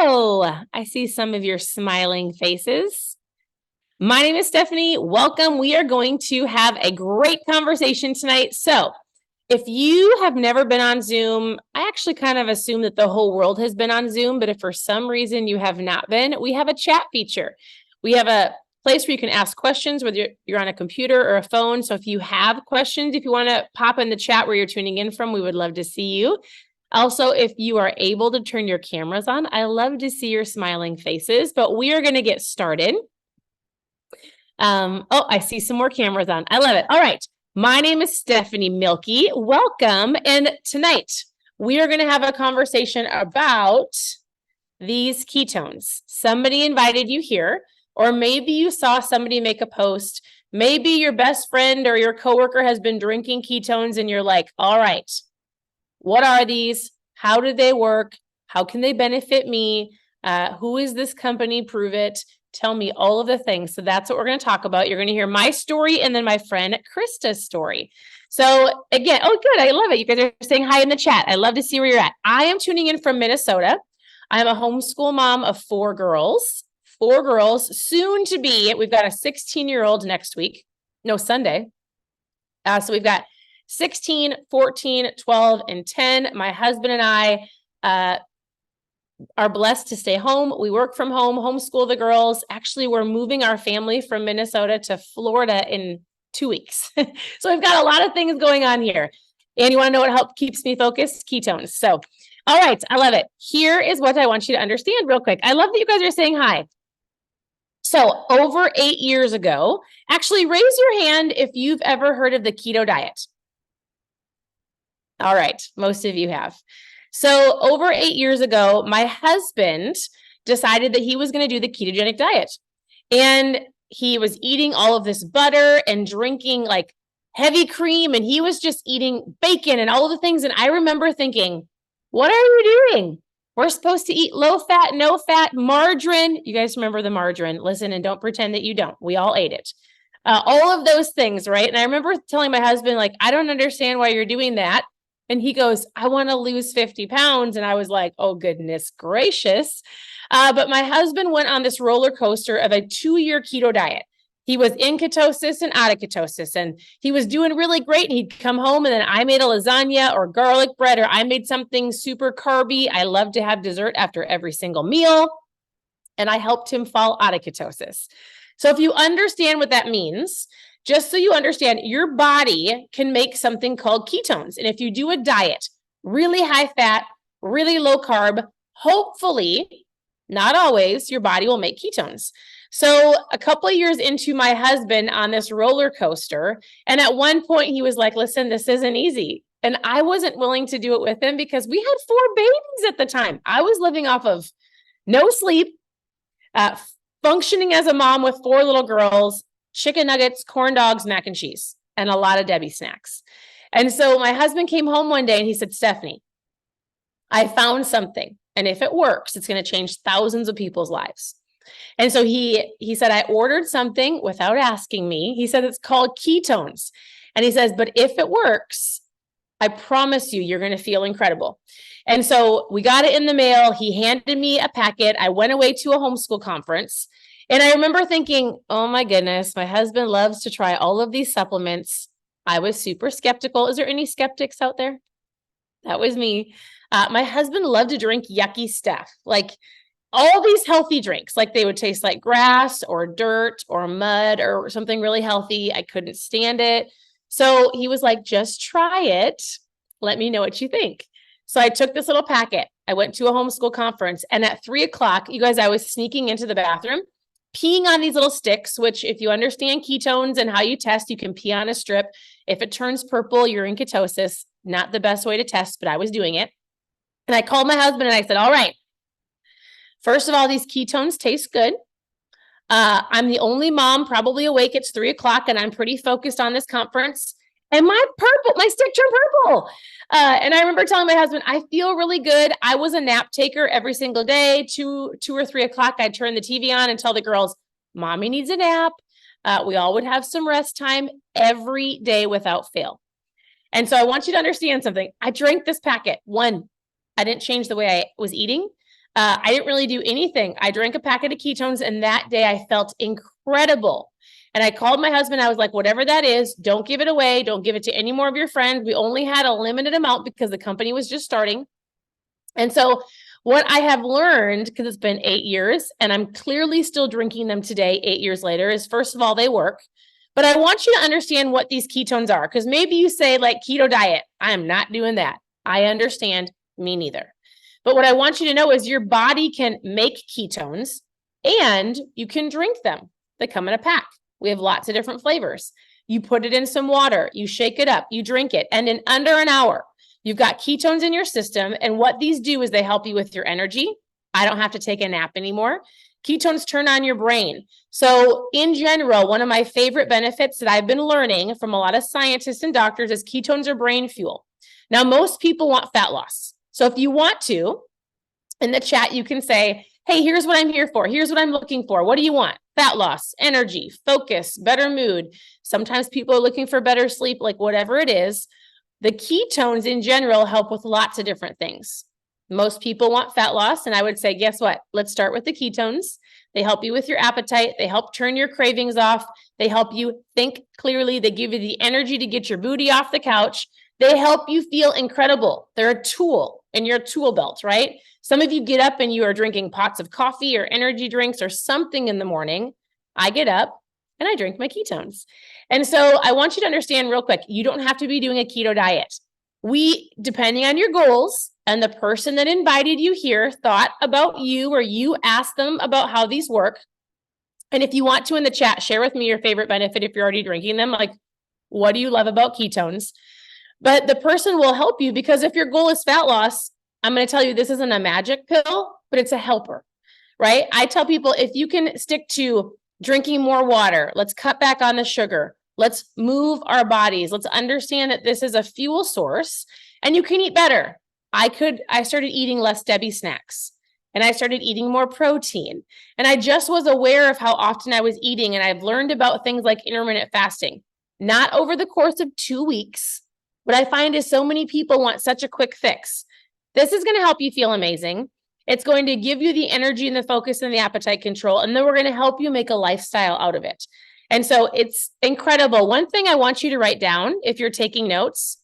Hello. I see some of your smiling faces. My name is Stephanie. Welcome. We are going to have a great conversation tonight. So if you have never been on Zoom, I actually kind of assume that the whole world has been on Zoom, but if for some reason you have not been, we have a chat feature. We have a place where you can ask questions, whether you're on a computer or a phone. So if you have questions, if you want to pop in the chat where you're tuning in from, we would love to see you. Also, if you are able to turn your cameras on, I love to see your smiling faces, but we are going to get started. I see some more cameras on. I love it. All right. My name is Stephanie Milky. Welcome. And tonight we are going to have a conversation about these ketones. Somebody invited you here, or maybe you saw somebody make a post. Maybe your best friend or your coworker has been drinking ketones and you're like, all right, what are these? How do they work? How can they benefit me? Who is this company? Prove it. Tell me all of the things. So that's what we're going to talk about. You're going to hear my story and then my friend Krista's story. So again, oh, good. I love it. You guys are saying hi in the chat. I love to see where you're at. I am tuning in from Minnesota. I'm a homeschool mom of four girls, soon to be. We've got a 16-year-old next week. No, Sunday. So we've got 16, 14, 12, and 10. My husband and I are blessed to stay home. We work from home, homeschool the girls. Actually, we're moving our family from Minnesota to Florida in 2 weeks. So we've got a lot of things going on here. And you want to know what keeps me focused? Ketones. So, all right, I love it. Here is what I want you to understand real quick. I love that you guys are saying hi. So over 8 years ago, actually raise your hand if you've ever heard of the keto diet. All right, most of you have. So over 8 years ago, my husband decided that he was going to do the ketogenic diet. And he was eating all of this butter and drinking like heavy cream, and he was just eating bacon and all of the things. And I remember thinking, what are you doing? We're supposed to eat low fat, no fat, margarine. You guys remember the margarine. Listen, and don't pretend that you don't. We all ate it. All of those things, right? And I remember telling my husband, like, I don't understand why you're doing that. And he goes, I want to lose 50 pounds. And I was like, oh, goodness gracious. But my husband went on this roller coaster of a 2-year keto diet. He was in ketosis and out of ketosis, and he was doing really great. And he'd come home and then I made a lasagna or garlic bread, or I made something super carby. I love to have dessert after every single meal. And I helped him fall out of ketosis. So if you understand what that means, just so you understand, your body can make something called ketones. And if you do a diet, really high fat, really low carb, hopefully, not always, your body will make ketones. So a couple of years into my husband on this roller coaster, and at one point he was like, listen, this isn't easy. And I wasn't willing to do it with him because we had 4 babies at the time. I was living off of no sleep, functioning as a mom with 4 little girls, chicken nuggets, corn dogs, mac and cheese, and a lot of Debbie snacks. And so my husband came home one day and he said, Stephanie, I found something. And if it works, it's going to change thousands of people's lives. And so he said, I ordered something without asking me. He said, it's called ketones. And he says, but if it works, I promise you, you're going to feel incredible. And so we got it in the mail. He handed me a packet. I went away to a homeschool conference. And I remember thinking, oh my goodness, my husband loves to try all of these supplements. I was super skeptical. Is there any skeptics out there? That was me. My husband loved to drink yucky stuff, like all these healthy drinks, like they would taste like grass or dirt or mud or something really healthy. I couldn't stand it. So he was like, just try it. Let me know what you think. So I took this little packet. I went to a homeschool conference, and at 3:00, you guys, I was sneaking into the bathroom, peeing on these little sticks, which if you understand ketones and how you test, you can pee on a strip. If it turns purple, you're in ketosis. Not the best way to test, but I was doing it. And I called my husband and I said, all right, first of all, these ketones taste good. I'm the only mom probably awake. It's 3:00 and I'm pretty focused on this conference. And my stick turned purple. And I remember telling my husband, I feel really good. I was a nap taker every single day. 2 or 3:00, I'd turn the TV on and tell the girls, mommy needs a nap. We all would have some rest time every day without fail. And so I want you to understand something. I drank this packet. 1, I didn't change the way I was eating. I didn't really do anything. I drank a packet of ketones, and that day I felt incredible. And I called my husband. I was like, whatever that is, don't give it away. Don't give it to any more of your friends. We only had a limited amount because the company was just starting. And so what I have learned, because it's been 8 years and I'm clearly still drinking them today, 8 years later, is first of all, they work. But I want you to understand what these ketones are, because maybe you say like keto diet. I am not doing that. I understand, me neither. But what I want you to know is your body can make ketones and you can drink them. They come in a pack. We have lots of different flavors. You put it in some water, you shake it up, you drink it, and in under an hour, you've got ketones in your system. And what these do is they help you with your energy. I don't have to take a nap anymore. Ketones turn on your brain. So in general, one of my favorite benefits that I've been learning from a lot of scientists and doctors is ketones are brain fuel. Now, most people want fat loss. So if you want to, in the chat, you can say, hey, here's what I'm here for. Here's what I'm looking for. What do you want? Fat loss, energy, focus, better mood. Sometimes people are looking for better sleep, like whatever it is. The ketones in general help with lots of different things. Most people want fat loss, and I would say, guess what? Let's start with the ketones. They help you with your appetite. They help turn your cravings off. They help you think clearly. They give you the energy to get your booty off the couch. They help you feel incredible. They're a tool in your tool belt, right? Some of you get up and you are drinking pots of coffee or energy drinks or something in the morning. I get up and I drink my ketones. And so I want you to understand real quick, you don't have to be doing a keto diet. We, depending on your goals and the person that invited you here thought about you, or you asked them about how these work. And if you want to in the chat, share with me your favorite benefit if you're already drinking them. Like, what do you love about ketones? But the person will help you, because if your goal is fat loss, I'm going to tell you this isn't a magic pill, but it's a helper, right? I tell people, if you can stick to drinking more water, let's cut back on the sugar. Let's move our bodies. Let's understand that this is a fuel source and you can eat better. I started eating less Debbie snacks and I started eating more protein. And I just was aware of how often I was eating. And I've learned about things like intermittent fasting, not over the course of 2 weeks. What I find is so many people want such a quick fix. This is going to help you feel amazing. It's going to give you the energy and the focus and the appetite control. And then we're going to help you make a lifestyle out of it. And so it's incredible. One thing I want you to write down if you're taking notes,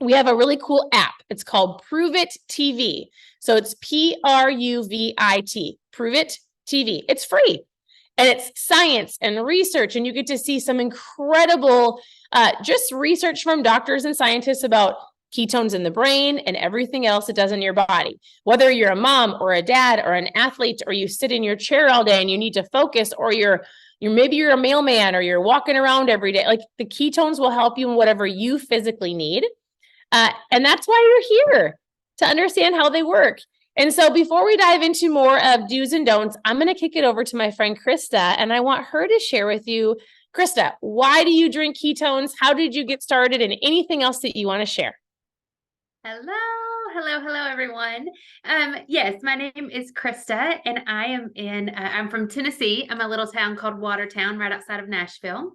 we have a really cool app. It's called Prove It TV. So it's PRUVIT, Prove It TV. It's free. And it's science and research. And you get to see some incredible just research from doctors and scientists about ketones in the brain and everything else it does in your body. Whether you're a mom or a dad or an athlete, or you sit in your chair all day and you need to focus, or maybe you're a mailman or you're walking around every day, like the ketones will help you in whatever you physically need. And that's why you're here, to understand how they work. And so before we dive into more of do's and don'ts, I'm going to kick it over to my friend Krista, and I want her to share with you, Krista, why do you drink ketones? How did you get started? And anything else that you want to share? Hello, everyone. Yes, my name is Krista, and I'm from Tennessee. I'm a little town called Watertown, right outside of Nashville.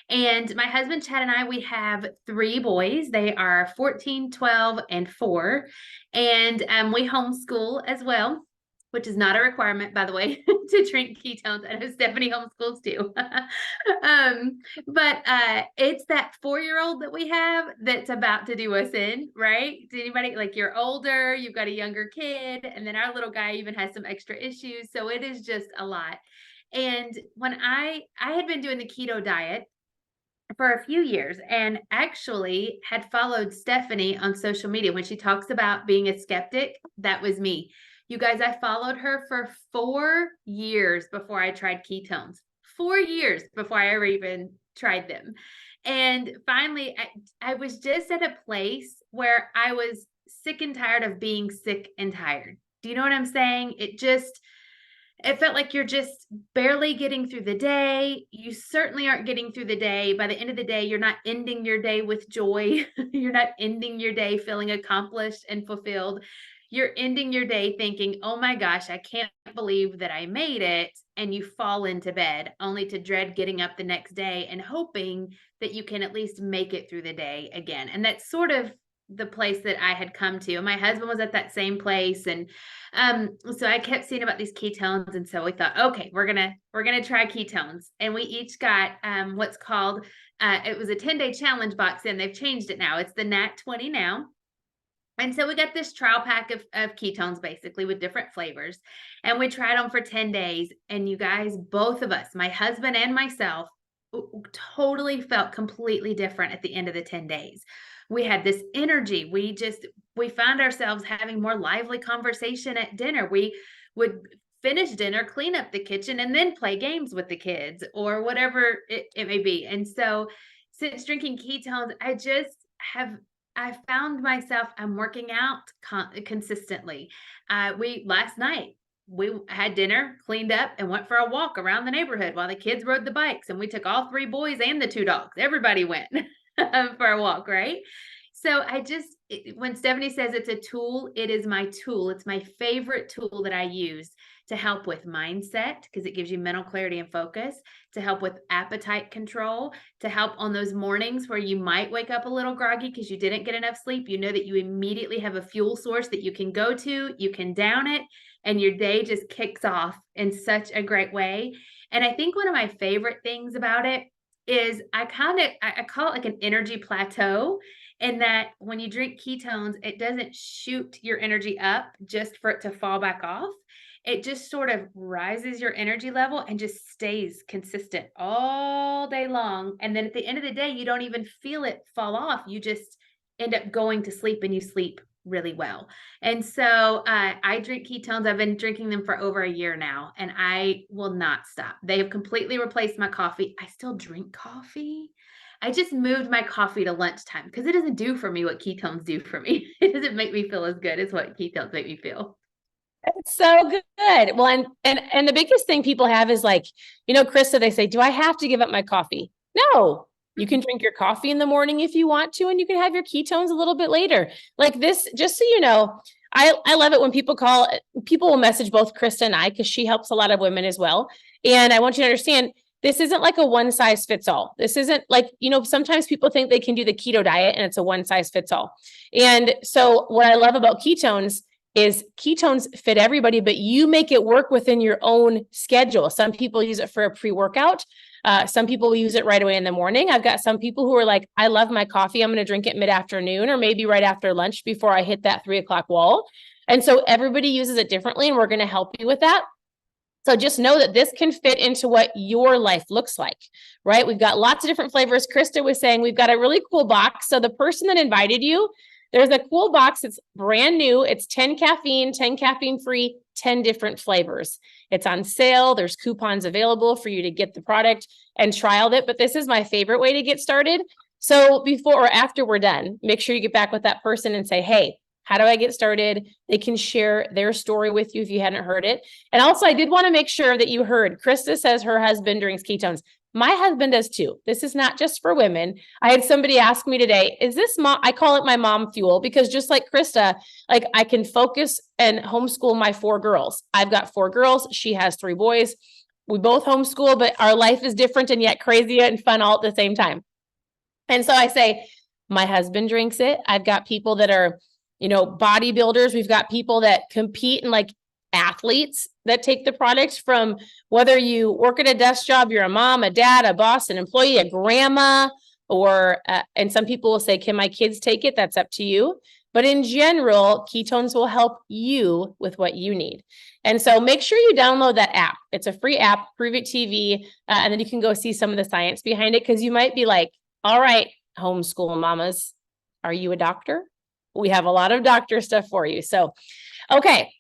And my husband, Chad, and I, we have 3 boys. They are 14, 12, and 4. And we homeschool as well, which is not a requirement, by the way, to drink ketones. I know Stephanie homeschools too. But it's that 4-year-old that we have that's about to do us in, right? To anybody, like, you're older, you've got a younger kid, and then our little guy even has some extra issues. So it is just a lot. And when I had been doing the keto diet for a few years, and actually had followed Stephanie on social media. When she talks about being a skeptic, that was me. You guys, I followed her for 4 years before I tried ketones. 4 years before I ever even tried them. And finally, I was just at a place where I was sick and tired of being sick and tired. Do you know what I'm saying? It felt like you're just barely getting through the day. You certainly aren't getting through the day. By the end of the day, you're not ending your day with joy. You're not ending your day feeling accomplished and fulfilled. You're ending your day thinking, oh my gosh, I can't believe that I made it. And you fall into bed only to dread getting up the next day and hoping that you can at least make it through the day again. And that's sort of the place that I had come to. My husband was at that same place. And so I kept seeing about these ketones. And so we thought, okay, we're gonna try ketones. And we each got what's called it was a 10-day challenge box, and they've changed it now. It's the Nat 20 now. And so we got this trial pack of ketones basically with different flavors. And we tried them for 10 days. And you guys, both of us, my husband and myself, totally felt completely different at the end of the 10 days. We had this energy. We found ourselves having more lively conversation at dinner. We would finish dinner, clean up the kitchen, and then play games with the kids or whatever it may be. And so since drinking ketones, I found myself, I'm working out consistently. We last night we had dinner, cleaned up, and went for a walk around the neighborhood while the kids rode the bikes. And we took all 3 boys and the 2 dogs. Everybody went for a walk, right? So when Stephanie says it's a tool, it is my tool. It's my favorite tool that I use to help with mindset, because it gives you mental clarity and focus, to help with appetite control, to help on those mornings where you might wake up a little groggy because you didn't get enough sleep. You know that you immediately have a fuel source that you can go to, you can down it, and your day just kicks off in such a great way. And I think one of my favorite things about it is I call it like an energy plateau, in that when you drink ketones, it doesn't shoot your energy up just for it to fall back off. It just sort of rises your energy level and just stays consistent all day long. And then at the end of the day, you don't even feel it fall off. You just end up going to sleep, and you sleep really well. And so I drink ketones. I've been drinking them for over a year now, and I will not stop. They have completely replaced my coffee. I still drink coffee. I just moved my coffee to lunchtime because it doesn't do for me what ketones do for me. It doesn't make me feel as good as what ketones make me feel. It's so good. Well, and the biggest thing people have is like, Krista, they say, do I have to give up my coffee? No, you can drink your coffee in the morning if you want to, and you can have your ketones a little bit later. Like this, just so you know, I love it when people will message both Krista and I, because she helps a lot of women as well. And I want you to understand, this isn't like a one size fits all. This isn't like, sometimes people think they can do the keto diet and it's a one size fits all. And so what I love about ketones is ketones fit everybody, but you make it work within your own schedule. Some people use it for a pre-workout. Some people use it right away in the morning. I've got some people who are like, I love my coffee. I'm going to drink it mid-afternoon or maybe right after lunch before I hit that 3:00 wall. And so everybody uses it differently, and we're going to help you with that. So just know that this can fit into what your life looks like, right? We've got lots of different flavors. Krista was saying we've got a really cool box. So the person that invited you, there's a cool box. It's brand new. It's 10 caffeine, 10 caffeine free, 10 different flavors. It's on sale. There's coupons available for you to get the product and trial it. But this is my favorite way to get started. So before or after we're done, make sure you get back with that person and say, hey, how do I get started? They can share their story with you if you hadn't heard it. And also, I did want to make sure that you heard, Krista says her husband drinks ketones. My husband does too. This is not just for women. I had somebody ask me today, is this mom? I call it my mom fuel, because just like Krista, like I can focus and homeschool my 4 girls. I've got 4 girls. She has 3 boys. We both homeschool, but our life is different and yet crazy and fun all at the same time. And so I say, my husband drinks it. I've got people that are, bodybuilders. We've got people that compete and like athletes that take the product, from whether you work at a desk job, you're a mom, a dad, a boss, an employee, a grandma, or, and some people will say, can my kids take it? That's up to you. But in general, ketones will help you with what you need. And so make sure you download that app. It's a free app, Prove It TV, and then you can go see some of the science behind it, because you might be like, all right, homeschool mamas, are you a doctor? We have a lot of doctor stuff for you. So, okay,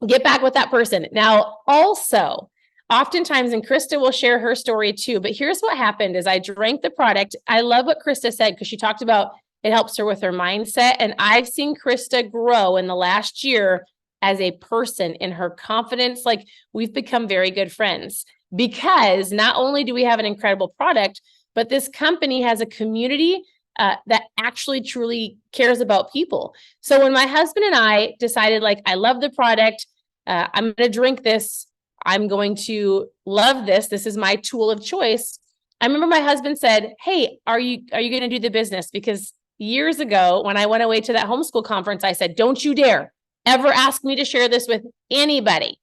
get back with that person. Now, also, oftentimes, and Krista will share her story too, but here's what happened is I drank the product. I love what Krista said, because she talked about it helps her with her mindset. And I've seen Krista grow in the last year as a person, in her confidence. Like, we've become very good friends, because not only do we have an incredible product, but this company has a community that actually truly cares about people. So when my husband and I decided, like, I love the product, I'm going to drink this, I'm going to love this, this is my tool of choice. I remember my husband said, hey, are you going to do the business? Because years ago when I went away to that homeschool conference, I said, don't you dare ever ask me to share this with anybody.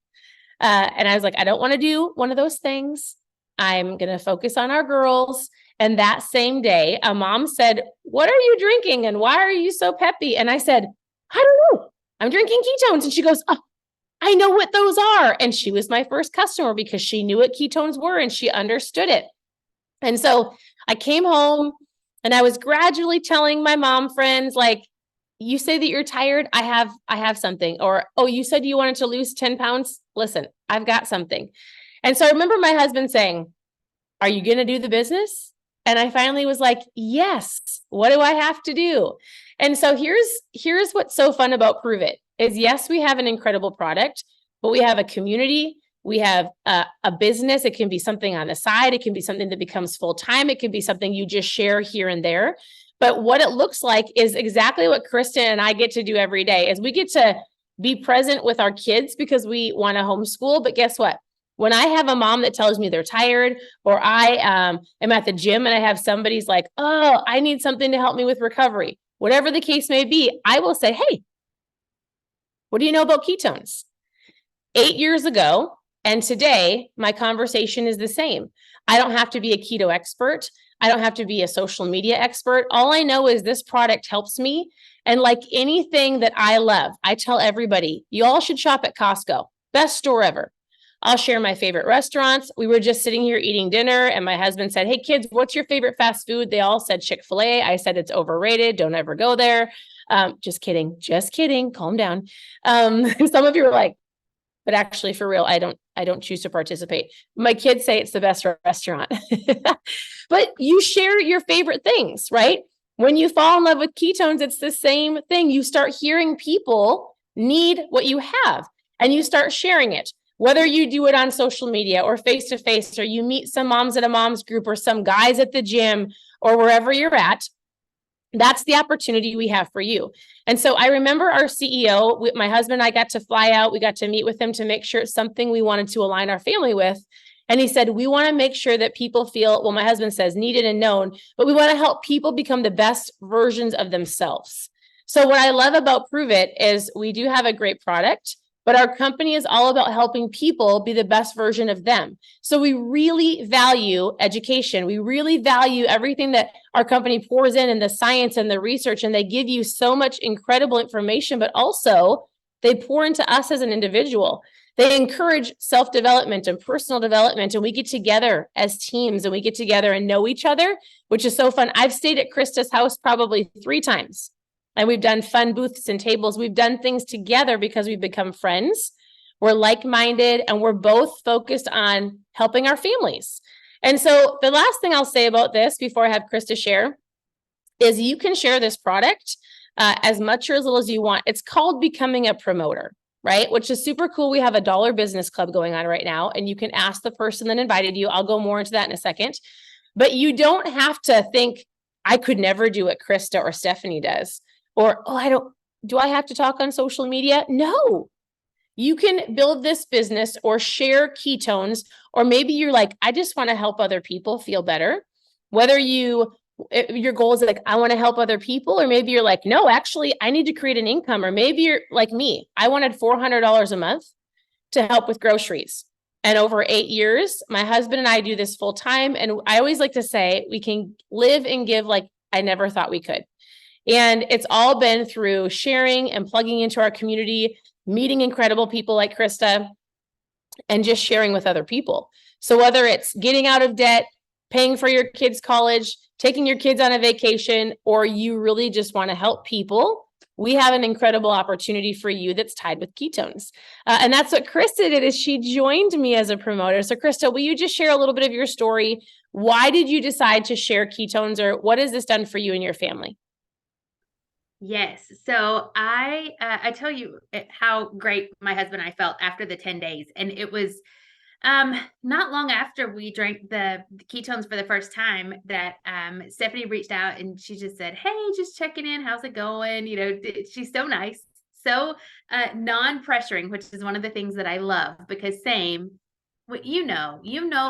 And I was like, I don't want to do one of those things. I'm going to focus on our girls. And that same day, a mom said, what are you drinking? And why are you so peppy? And I said, I don't know. I'm drinking ketones. And she goes, oh, I know what those are. And she was my first customer because she knew what ketones were and she understood it. And so I came home and I was gradually telling my mom friends, like, you say that you're tired. I have something. Or, oh, you said you wanted to lose 10 pounds. Listen, I've got something. And so I remember my husband saying, are you going to do the business? And I finally was like, yes, what do I have to do? And so here's what's so fun about Prove It is, yes, we have an incredible product, but we have a community. We have a business. It can be something on the side. It can be something that becomes full-time. It can be something you just share here and there. But what it looks like is exactly what Kristen and I get to do every day is we get to be present with our kids because we want to homeschool. But guess what? When I have a mom that tells me they're tired, or I am at the gym and I have somebody's like, oh, I need something to help me with recovery, whatever the case may be, I will say, hey, what do you know about ketones? 8 years ago and today, my conversation is the same. I don't have to be a keto expert. I don't have to be a social media expert. All I know is this product helps me. And like anything that I love, I tell everybody, you all should shop at Costco. Best store ever. I'll share my favorite restaurants. We were just sitting here eating dinner and my husband said, hey kids, what's your favorite fast food? They all said Chick-fil-A. I said, it's overrated. Don't ever go there. Just kidding. Calm down. Some of you are like, but actually for real, I don't choose to participate. My kids say it's the best restaurant, but you share your favorite things, right? When you fall in love with ketones, it's the same thing. You start hearing people need what you have and you start sharing it. Whether you do it on social media or face-to-face, or you meet some moms at a mom's group or some guys at the gym or wherever you're at, that's the opportunity we have for you. And so I remember our CEO, my husband and I got to fly out. We got to meet with him to make sure it's something we wanted to align our family with. And he said, we want to make sure that people feel, well, my husband says needed and known, but we want to help people become the best versions of themselves. So what I love about Prove It is we do have a great product, but our company is all about helping people be the best version of them. So we really value education. We really value everything that our company pours in and the science and the research, and they give you so much incredible information, but also they pour into us as an individual. They encourage self-development and personal development, and we get together as teams and we get together and know each other, which is so fun. I've stayed at Krista's house probably 3 times. And we've done fun booths and tables. We've done things together because we've become friends. We're like-minded and we're both focused on helping our families. And so the last thing I'll say about this before I have Krista share is you can share this product as much or as little as you want. It's called becoming a promoter, right? Which is super cool. We have a dollar business club going on right now, and you can ask the person that invited you. I'll go more into that in a second. But you don't have to think, I could never do what Krista or Stephanie does. Or, oh, do I have to talk on social media? No, you can build this business or share ketones, or maybe you're like, I just want to help other people feel better. Whether your goal is like, I want to help other people, or maybe you're like, no, actually, I need to create an income. Or maybe you're like me, I wanted $400 a month to help with groceries. And over 8 years, my husband and I do this full time. And I always like to say, we can live and give like I never thought we could. And it's all been through sharing and plugging into our community, meeting incredible people like Krista, and just sharing with other people. So whether it's getting out of debt, paying for your kids' college, taking your kids on a vacation, or you really just want to help people, we have an incredible opportunity for you that's tied with ketones. And that's what Krista did, is she joined me as a promoter. So Krista, will you just share a little bit of your story? Why did you decide to share ketones, or what has this done for you and your family? Yes. So I tell you how great my husband and I felt after the 10 days. And it was not long after we drank the ketones for the first time that Stephanie reached out and she just said, hey, just checking in. How's it going? You know, she's so nice, so non-pressuring, which is one of the things that I love, because you know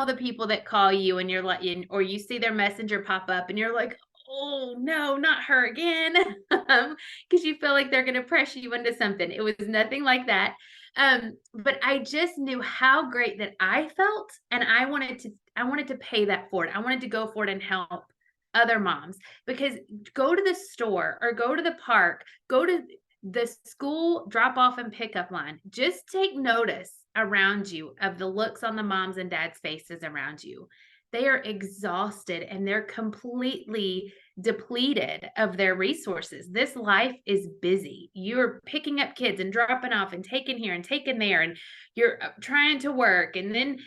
the people that call you and you're like, or you see their messenger pop up and you're like, oh no, not her again. Because you feel like they're going to pressure you into something. It was nothing like that. But I just knew how great that I felt, and I wanted to pay that forward. I wanted to go forward and help other moms, because go to the store or go to the park, go to the school drop off and pickup line. Just take notice around you of the looks on the moms and dads' faces around you. They are exhausted and they're completely depleted of their resources. This life is busy. You're picking up kids and dropping off and taking here and taking there, and you're trying to work, and then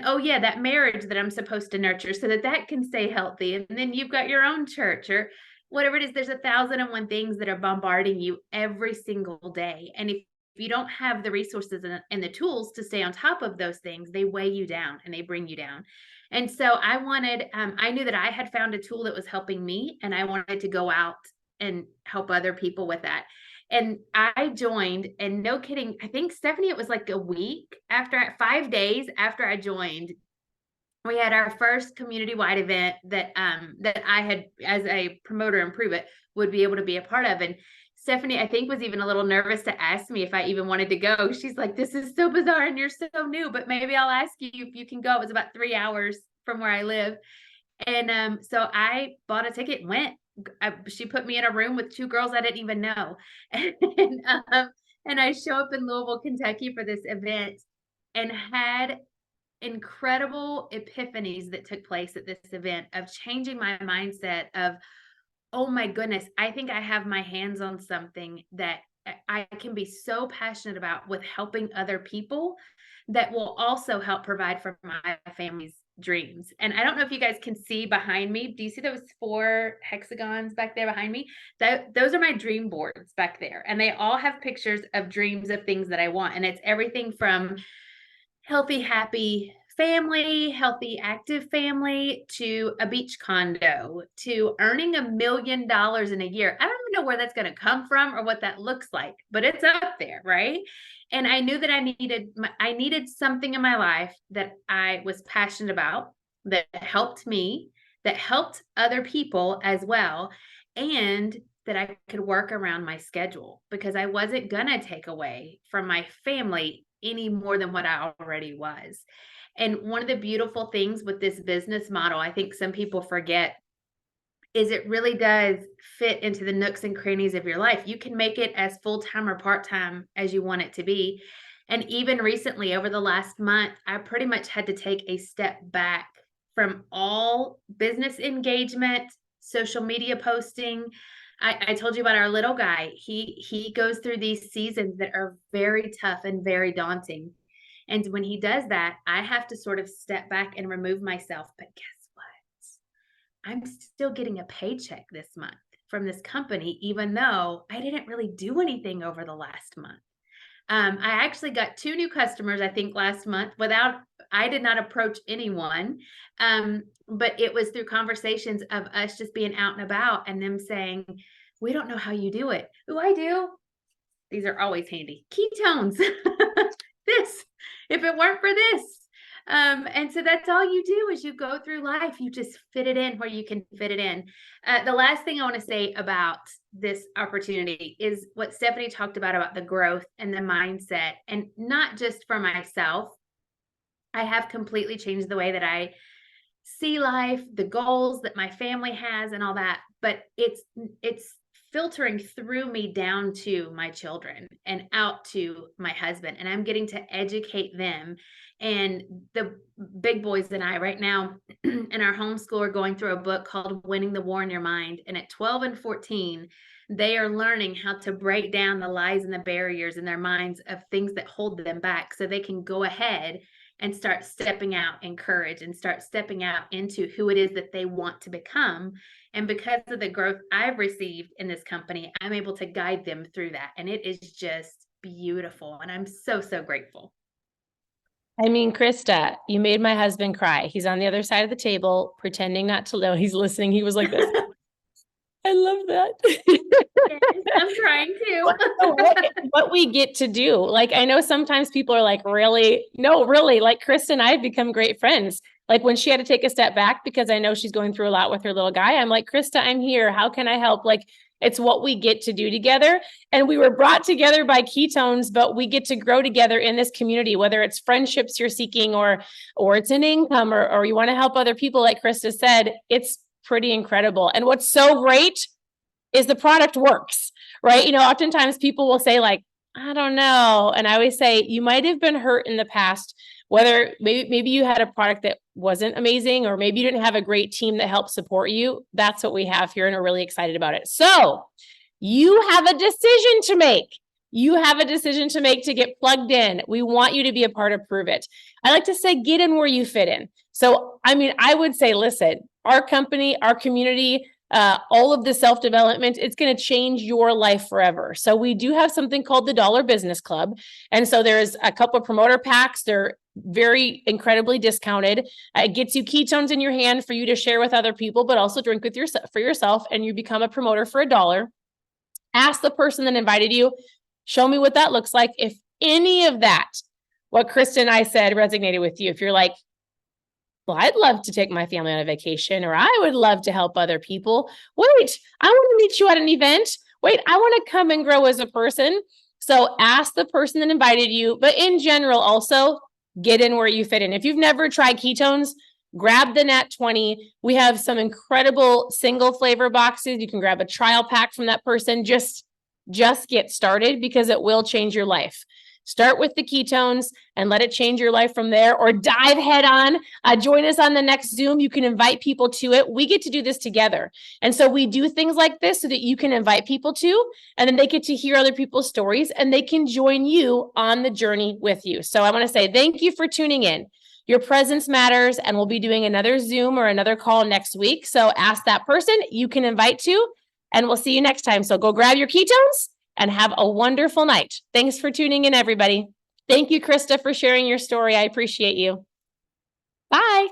oh yeah, that marriage that I'm supposed to nurture so that that can stay healthy, and then you've got your own church or whatever it is. There's 1,001 things that are bombarding you every single day, and if you don't have the resources and the tools to stay on top of those things, they weigh you down and they bring you down. And so I knew that I had found a tool that was helping me, and I wanted to go out and help other people with that. And I joined, and no kidding, I think, Stephanie, it was like a week after, 5 days after I joined, we had our first community-wide event that I had, as a promoter and Prove It, would be able to be a part of. And Stephanie, I think, was even a little nervous to ask me if I even wanted to go. She's like, this is so bizarre and you're so new, but maybe I'll ask you if you can go. It was about 3 hours from where I live. And so I bought a ticket and went. She put me in a room with 2 girls I didn't even know. And I show up in Louisville, Kentucky for this event, and had incredible epiphanies that took place at this event of changing my mindset of, oh my goodness, I think I have my hands on something that I can be so passionate about with helping other people that will also help provide for my family's dreams. And I don't know if you guys can see behind me. Do you see those 4 hexagons back there behind me? Those are my dream boards back there. And they all have pictures of dreams of things that I want. And it's everything from healthy, happy family, healthy, active family, to a beach condo, to earning $1 million in a year. I don't even know where that's going to come from or what that looks like, but it's up there, right? And I knew that I needed something in my life that I was passionate about, that helped me, that helped other people as well, and that I could work around my schedule, because I wasn't going to take away from my family any more than what I already was. And one of the beautiful things with this business model, I think some people forget, is it really does fit into the nooks and crannies of your life. You can make it as full-time or part-time as you want it to be. And even recently, over the last month, I pretty much had to take a step back from all business engagement, social media posting. I told you about our little guy. He goes through these seasons that are very tough and very daunting. And when he does that, I have to sort of step back and remove myself. But guess what? I'm still getting a paycheck this month from this company, even though I didn't really do anything over the last month. I actually got 2 new customers, I think, last month I did not approach anyone. But it was through conversations of us just being out and about and them saying, we don't know how you do it. Oh, I do. These are always handy. Ketones. If it weren't for this. And so that's all you do is you go through life. You just fit it in where you can fit it in. The last thing I want to say about this opportunity is what Stephanie talked about the growth and the mindset, and not just for myself. I have completely changed the way that I see life, the goals that my family has and all that, but it's filtering through me down to my children and out to my husband, and I'm getting to educate them. And the big boys and I right now in our homeschool are going through a book called Winning the War in Your Mind. And at 12 and 14, they are learning how to break down the lies and the barriers in their minds of things that hold them back, so they can go ahead and start stepping out in courage and start stepping out into who it is that they want to become. And because of the growth I've received in this company, I'm able to guide them through that. And it is just beautiful. And I'm so, so grateful. I mean, Krista, you made my husband cry. He's on the other side of the table, pretending not to know he's listening. He was like this. I love that. Yes, I'm trying to. What we get to do. Like, I know sometimes people are like, really? No, really, like Krista and I have become great friends. Like when she had to take a step back because I know she's going through a lot with her little guy, I'm like, Krista, I'm here. How can I help? Like, it's what we get to do together. And we were brought together by Ketones, but we get to grow together in this community, whether it's friendships you're seeking or it's an income or you want to help other people, like Krista said, it's pretty incredible. And what's so great is the product works, right? You know, oftentimes people will say like, I don't know. And I always say, you might have been hurt in the past, whether maybe you had a product that wasn't amazing, or maybe you didn't have a great team that helped support you. That's what we have here, and we're really excited about it. So you have a decision to make. You have a decision to make to get plugged in. We want you to be a part of Prove It. I like to say, get in where you fit in. So, I mean, I would say, listen, our company, our community, all of the self-development, it's going to change your life forever. So we do have something called the Dollar Business Club. And so there's a couple of promoter packs. They're very incredibly discounted. It gets you ketones in your hand for you to share with other people, but also drink with for yourself, and you become a promoter for $1. Ask the person that invited you, show me what that looks like. If any of that, what Krista and I said, resonated with you, if you're like, well, I'd love to take my family on a vacation, or I would love to help other people. Wait, I want to meet you at an event. Wait, I want to come and grow as a person. So ask the person that invited you, but in general, also get in where you fit in. If you've never tried ketones, grab the Nat 20. We have some incredible single flavor boxes. You can grab a trial pack from that person. Just get started, because it will change your life. Start with the ketones and let it change your life from there, or dive head on. Join us on the next Zoom. You can invite people to it. We get to do this together. And so we do things like this so that you can invite people to, and then they get to hear other people's stories, and they can join you on the journey with you. So I want to say thank you for tuning in. Your presence matters, and we'll be doing another Zoom or another call next week. So ask that person you can invite to, and we'll see you next time. So go grab your ketones and have a wonderful night. Thanks for tuning in, everybody. Thank you, Krista, for sharing your story. I appreciate you. Bye.